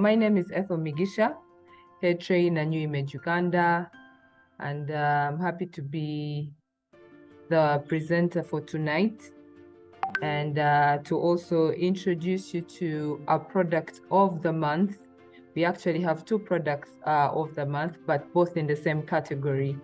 my name is Ethel Migisha, hair trainer in New Image, Uganda, and I'm happy to be the presenter for tonight and to also introduce you to our product of the month. We actually have two products of the month, but both in the same category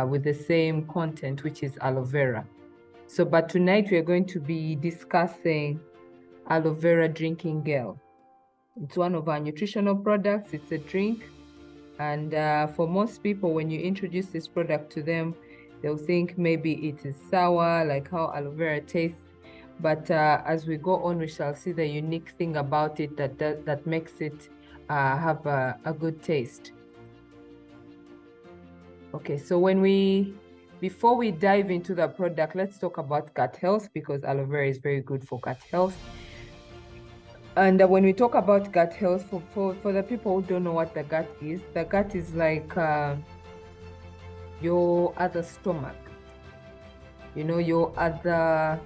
with the same content, which is aloe vera. So, but tonight we are going to be discussing aloe vera drinking gel. It's one of our nutritional products. It's a drink. And for most people, when you introduce this product to them, they'll think maybe it is sour, like how aloe vera tastes. But as we go on, we shall see the unique thing about it that makes it have a good taste. Okay, so before we dive into the product, let's talk about gut health, because aloe vera is very good for gut health. And when we talk about gut health, for the people who don't know what the gut is like your other stomach. You know, your other,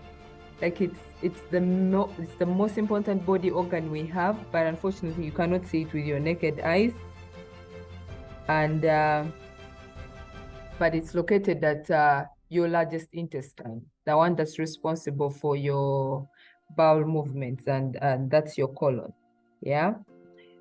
like it's the most important body organ we have, but unfortunately you cannot see it with your naked eyes. And but it's located at your largest intestine, the one that's responsible for your bowel movements, and that's your colon. Yeah.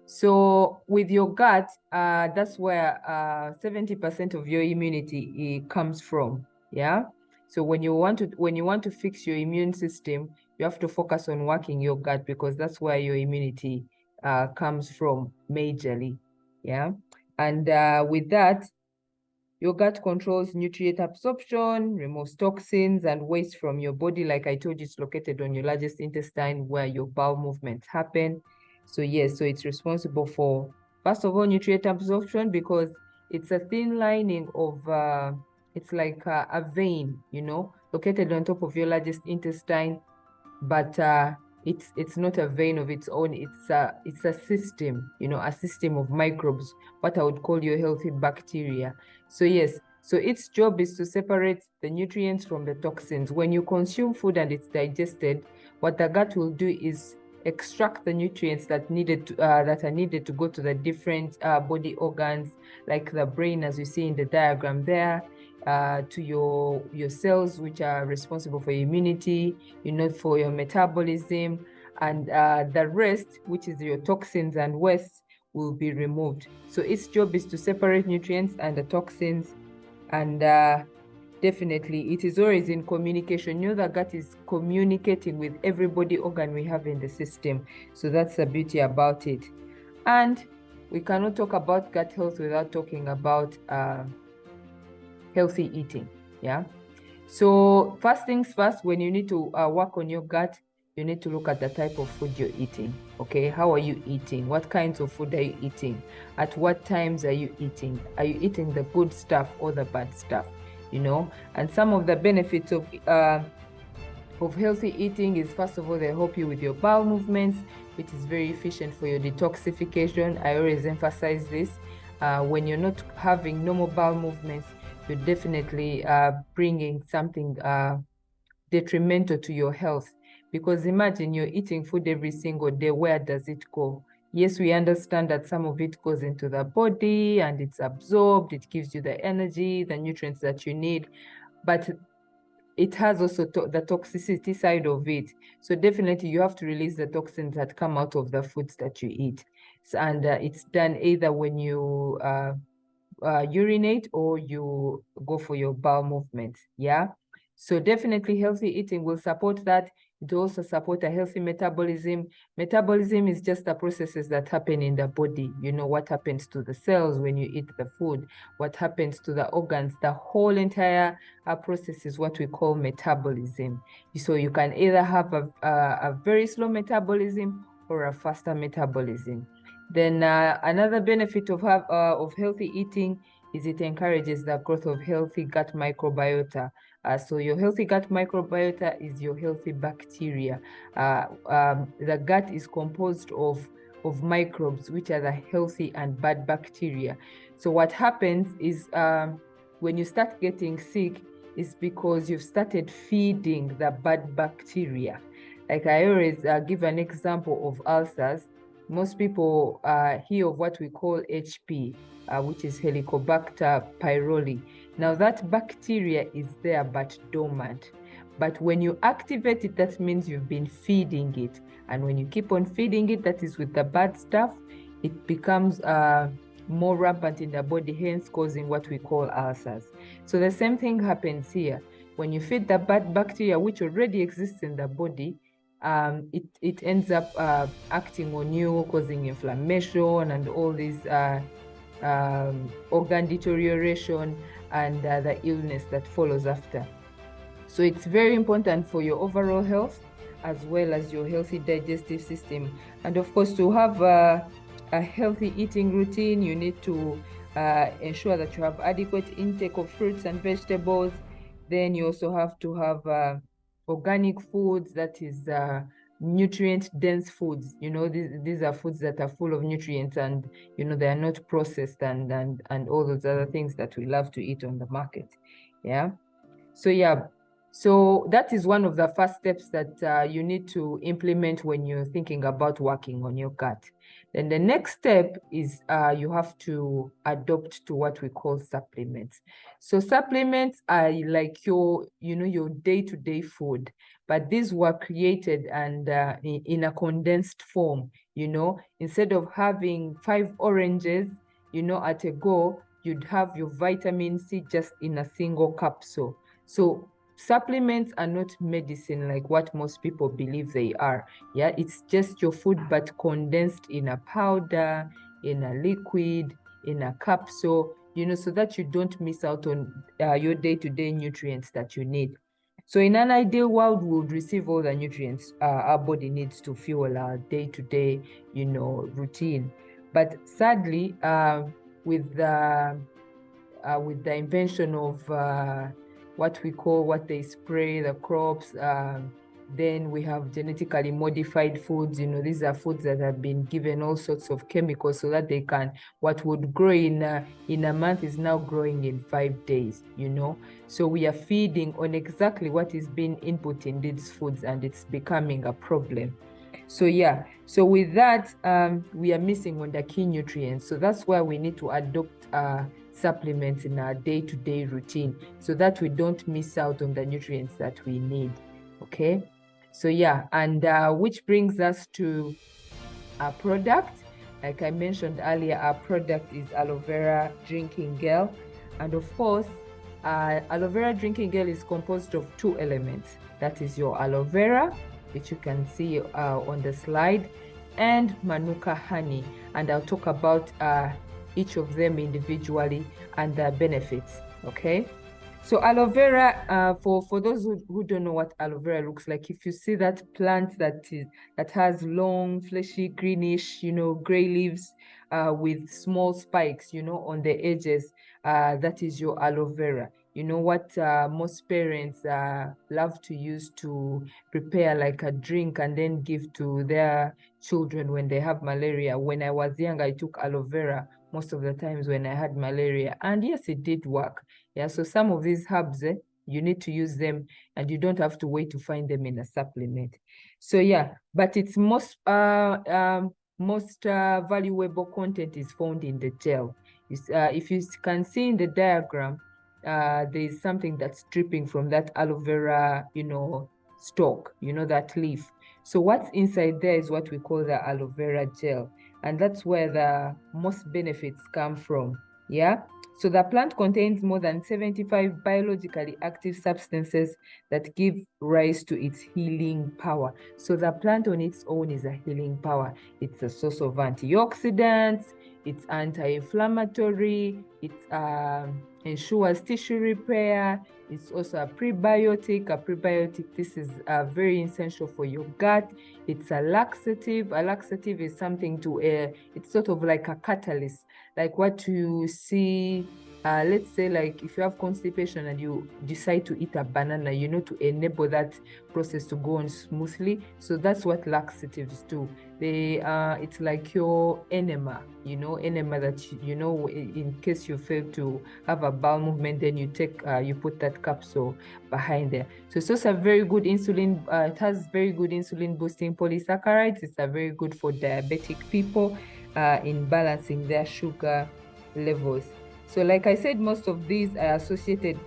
So with your gut, that's where 70% of your immunity comes from. Yeah. So when you want to fix your immune system, you have to focus on working your gut, because that's where your immunity comes from majorly. Yeah. And with that, your gut controls nutrient absorption, removes toxins and waste from your body. Like I told you, it's located on your largest intestine where your bowel movements happen. So yes, so it's responsible for, first of all, nutrient absorption, because it's a thin lining of, it's like a vein, you know, located on top of your largest intestine, but it's not a vein of its own. It's a system, you know, a system of microbes, what I would call your healthy bacteria. So yes, so its job is to separate the nutrients from the toxins. When you consume food and it's digested, what the gut will do is extract the nutrients that are needed to go to the different body organs, like the brain, as you see in the diagram there, to your cells, which are responsible for immunity, you know, for your metabolism, and the rest, which is your toxins and waste, will be removed. So its job is to separate nutrients and the toxins, and definitely it is always in communication. You know, the gut is communicating with every body organ we have in the system. So that's the beauty about it. And we cannot talk about gut health without talking about healthy eating. Yeah. So first things first, when you need to work on your gut, you need to look at the type of food you're eating. Okay, how are you eating? What kinds of food are you eating? At what times are you eating? Are you eating the good stuff or the bad stuff? You know, and some of the benefits of healthy eating is, first of all, they help you with your bowel movements, which is very efficient for your detoxification. I always emphasize this. When you're not having normal bowel movements, you're definitely bringing something detrimental to your health. Because imagine you're eating food every single day. Where does it go? Yes, we understand that some of it goes into the body and it's absorbed. It gives you the energy, the nutrients that you need. But it has also the toxicity side of it. So definitely you have to release the toxins that come out of the foods that you eat. And it's done either when you urinate or you go for your bowel movements. Yeah. So definitely healthy eating will support that. It will also support a healthy metabolism. Metabolism is just the processes that happen in the body. You know, what happens to the cells when you eat the food, what happens to the organs, the whole entire process is what we call metabolism. So you can either have a very slow metabolism or a faster metabolism. Then another benefit of healthy eating is it encourages the growth of healthy gut microbiota. So your healthy gut microbiota is your healthy bacteria. The gut is composed of microbes, which are the healthy and bad bacteria. So what happens is when you start getting sick, is because you've started feeding the bad bacteria. Like I always give an example of ulcers. most people hear of what we call HP, which is Helicobacter pylori. Now that bacteria is there but dormant. But when you activate it, that means you've been feeding it. And when you keep on feeding it, that is with the bad stuff, it becomes more rampant in the body, hence causing what we call ulcers. So the same thing happens here. When you feed the bad bacteria, which already exists in the body, it ends up acting on you, causing inflammation and all these organ deterioration and the illness that follows after. So it's very important for your overall health as well as your healthy digestive system. And of course, to have a healthy eating routine, you need to ensure that you have adequate intake of fruits and vegetables. Then you also have to have organic foods, that is nutrient-dense foods. You know, these are foods that are full of nutrients, and you know, they are not processed and all those other things that we love to eat on the market. Yeah. So yeah, so that is one of the first steps that you need to implement when you're thinking about working on your gut. Then the next step is you have to adopt to what we call supplements. So supplements are like your day-to-day food, but these were created and in a condensed form. You know, instead of having 5 oranges, you know, at a go, you'd have your vitamin C just in a single capsule. So supplements are not medicine like what most people believe they are. Yeah, it's just your food, but condensed in a powder, in a liquid, in a capsule, you know, so that you don't miss out on your day-to-day nutrients that you need. So in an ideal world, we would receive all the nutrients our body needs to fuel our day-to-day, you know, routine. But sadly, with the invention of what they spray the crops, then we have genetically modified foods. You know, these are foods that have been given all sorts of chemicals so that they can, what would grow in a month is now growing in 5 days, you know. So we are feeding on exactly what is being input in these foods, and it's becoming a problem. So yeah, so with that, we are missing on the key nutrients. So that's why we need to adopt supplements in our day-to-day routine so that we don't miss out on the nutrients that we need. Okay, so yeah, and which brings us to our product. Like I mentioned earlier, our product is aloe vera drinking gel, and of course, aloe vera drinking gel is composed of 2 elements. That is your aloe vera, which you can see on the slide, and manuka honey, and I'll talk about each of them individually and their benefits. Okay, so aloe vera, for those who don't know what aloe vera looks like, if you see that plant that has long, fleshy, greenish, you know, gray leaves with small spikes, you know, on the edges, that is your aloe vera. You know what most parents love to use to prepare like a drink and then give to their children when they have malaria. When I was young, I took aloe vera most of the times when I had malaria, and yes, it did work. Yeah, so some of these herbs, you need to use them, and you don't have to wait to find them in a supplement. So yeah, but its most valuable content is found in the gel. If you can see in the diagram, there is something that's dripping from that aloe vera, you know, stalk, you know, that leaf. So what's inside there is what we call the aloe vera gel, and that's where the most benefits come from. Yeah. So the plant contains more than 75 biologically active substances that give rise to its healing power. So the plant on its own is a healing power. It's a source of antioxidants, it's anti-inflammatory, it ensures tissue repair, it's also a prebiotic. A prebiotic, this is very essential for your gut. It's a laxative. A laxative is something to, it's sort of like a catalyst, like what you see let's say like if you have constipation and you decide to eat a banana, to enable that process to go on smoothly. So that's what laxatives do. It's like your enema, enema that in case you fail to have a bowel movement, then you put that capsule behind there. So it's also a very good insulin. It has very good insulin boosting polysaccharides. It's a very good for diabetic people in balancing their sugar levels. So like I said, most of these are associated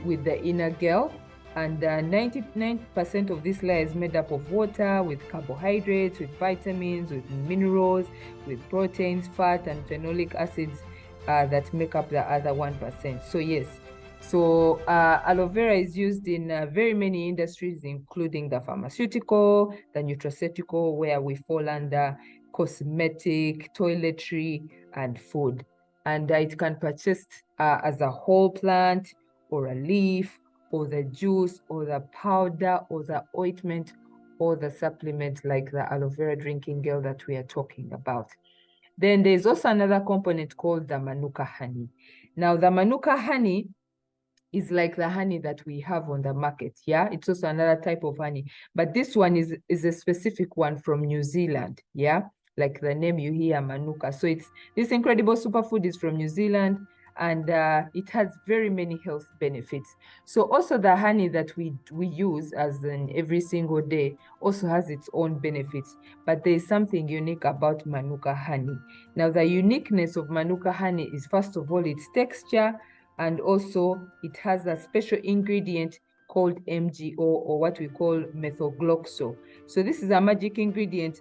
with the inner girl, and 99% of this layer is made up of water, with carbohydrates, with vitamins, with minerals, with proteins, fat, and phenolic acids that make up the other 1%. So yes, so aloe vera is used in very many industries, including the pharmaceutical, the nutraceutical, where we fall under cosmetic, toiletry, and food. And it can purchased as a whole plant, or a leaf, or the juice, or the powder, or the ointment, or the supplement like the aloe vera drinking gel that we are talking about. Then there's also another component called the manuka honey. Now the manuka honey is like the honey that we have on the market. Yeah, it's also another type of honey, but this one is a specific one from New Zealand. Yeah, like the name you hear, manuka. So it's this incredible superfood is from New Zealand, and it has very many health benefits. So also the honey that we use as in every single day also has its own benefits, but there is something unique about manuka honey. Now the uniqueness of manuka honey is, first of all, its texture, and also it has a special ingredient called MGO, or what we call methylgloxal. So this is a magic ingredient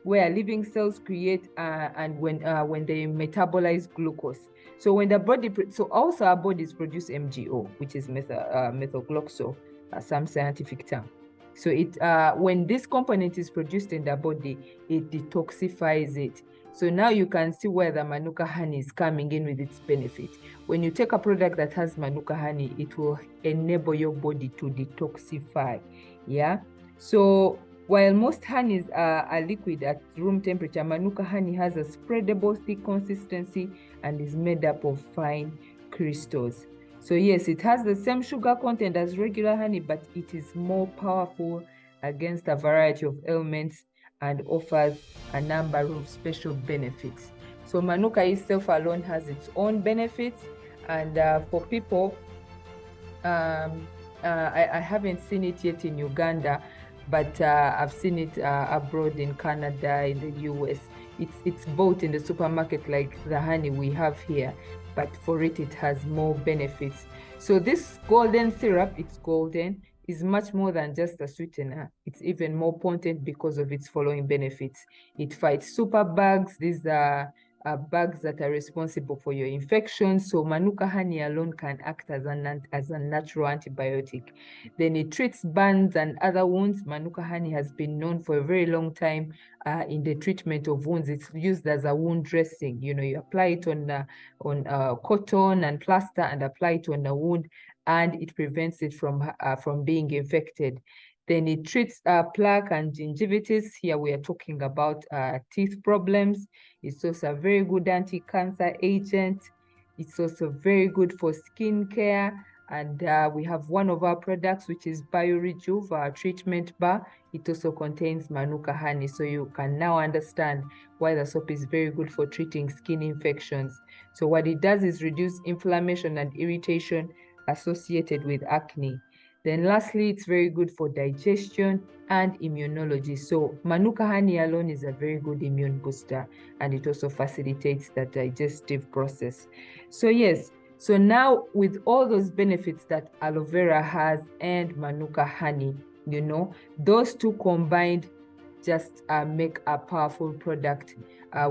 where living cells create and when they metabolize glucose. So when the body, so also our bodies produce MGO, which is methylgloxal, some scientific term. So it when this component is produced in the body, it detoxifies it. So now you can see where the manuka honey is coming in with its benefit. When you take a product that has manuka honey, it will enable your body to detoxify. Yeah. So while most honeys are liquid at room temperature, manuka honey has a spreadable thick consistency and is made up of fine crystals. So yes, it has the same sugar content as regular honey, but it is more powerful against a variety of ailments and offers a number of special benefits. So manuka itself alone has its own benefits, and for people, I haven't seen it yet in Uganda, but I've seen it abroad in Canada, in the US. It's bought in the supermarket like the honey we have here, but for it has more benefits. So this golden syrup, it's golden, is much more than just a sweetener. It's even more potent because of its following benefits. It fights superbugs. These are bugs that are responsible for your infections. So manuka honey alone can act as a natural antibiotic. Then it treats burns and other wounds. Manuka honey has been known for a very long time in the treatment of wounds. It's used as a wound dressing. You apply it on cotton and plaster and apply it on a wound, and it prevents it from being infected. Then it treats plaque and gingivitis. Here we are talking about teeth problems. It's also a very good anti-cancer agent. It's also very good for skin care. And we have one of our products, which is BioRejuve, our treatment bar. It also contains manuka honey. So you can now understand why the soap is very good for treating skin infections. So what it does is reduce inflammation and irritation associated with acne. Then lastly, it's very good for digestion and immunology. So manuka honey alone is a very good immune booster, and it also facilitates the digestive process. So yes, so now with all those benefits that aloe vera has and manuka honey, those two combined just make a powerful product,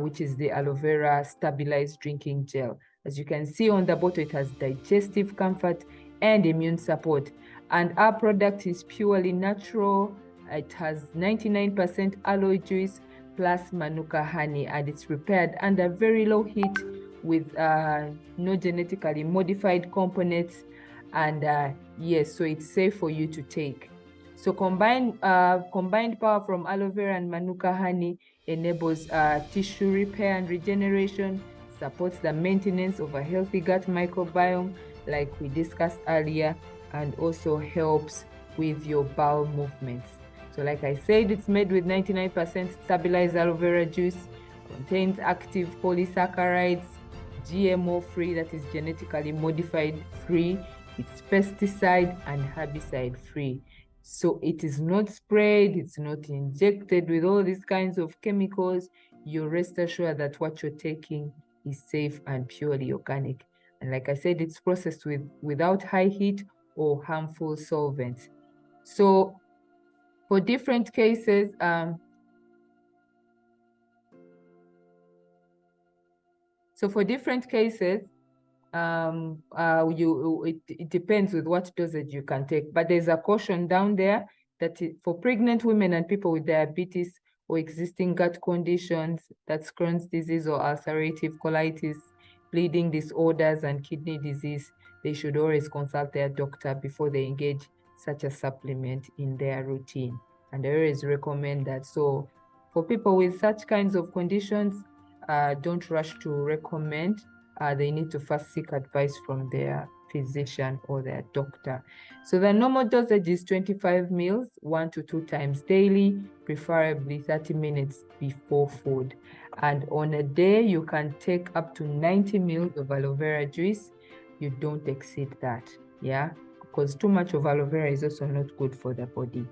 which is the aloe vera stabilized drinking gel. As you can see on the bottle, it has digestive comfort and immune support. And our product is purely natural. It has 99% aloe juice plus manuka honey, and it's prepared under very low heat with no genetically modified components. And yes, so it's safe for you to take. So combined power from aloe vera and manuka honey enables tissue repair and regeneration, supports the maintenance of a healthy gut microbiome, like we discussed earlier, and also helps with your bowel movements. So like I said, it's made with 99% stabilized aloe vera juice, contains active polysaccharides, GMO-free, that is genetically modified free, it's pesticide and herbicide free. So it is not sprayed, it's not injected with all these kinds of chemicals. You rest assured that what you're taking is safe and purely organic. And like I said, it's processed without high heat or harmful solvents. So for different cases, it depends with what dosage you can take, but there's a caution down there that for pregnant women and people with diabetes or existing gut conditions, that's Crohn's disease or ulcerative colitis, bleeding disorders and kidney disease, they should always consult their doctor before they engage such a supplement in their routine. And I always recommend that. So for people with such kinds of conditions, don't rush to recommend. They need to first seek advice from their physician or their doctor. So the normal dosage is 25 mils, 1 to 2 times daily, preferably 30 minutes before food. And on a day, you can take up to 90 mils of aloe vera juice. You don't exceed that, yeah? Because too much of aloe vera is also not good for the body,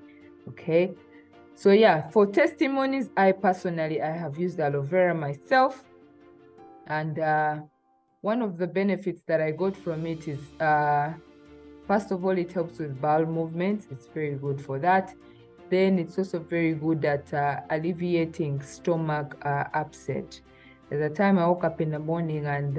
okay? So yeah, for testimonies, I have used aloe vera myself, and one of the benefits that I got from it is, first of all, it helps with bowel movements. It's very good for that. Then it's also very good at alleviating stomach upset. There's a time I woke up in the morning and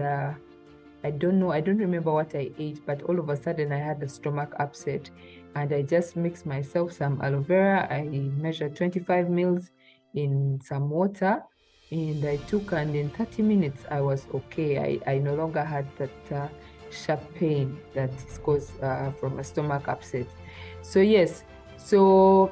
I don't remember what I ate, but all of a sudden I had a stomach upset, and I just mixed myself some aloe vera. I measured 25 mils in some water, and I took, and in 30 minutes I was okay. I no longer had that sharp pain that is caused from a stomach upset. So yes, so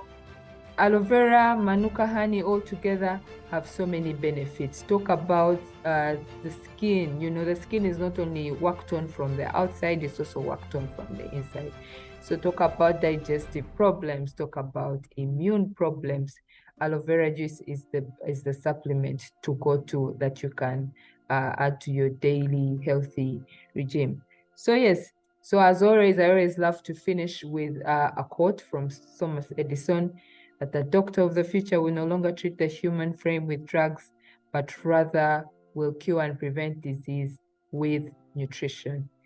aloe vera, manuka honey, all together have so many benefits. Talk about the skin. You know, the skin is not only worked on from the outside, it's also worked on from the inside. So talk about digestive problems, talk about immune problems. Aloe vera juice is the supplement to go to that you can add to your daily healthy regime. So yes, so as always, I always love to finish with a quote from Thomas Edison, that the doctor of the future will no longer treat the human frame with drugs, but rather will cure and prevent disease with nutrition.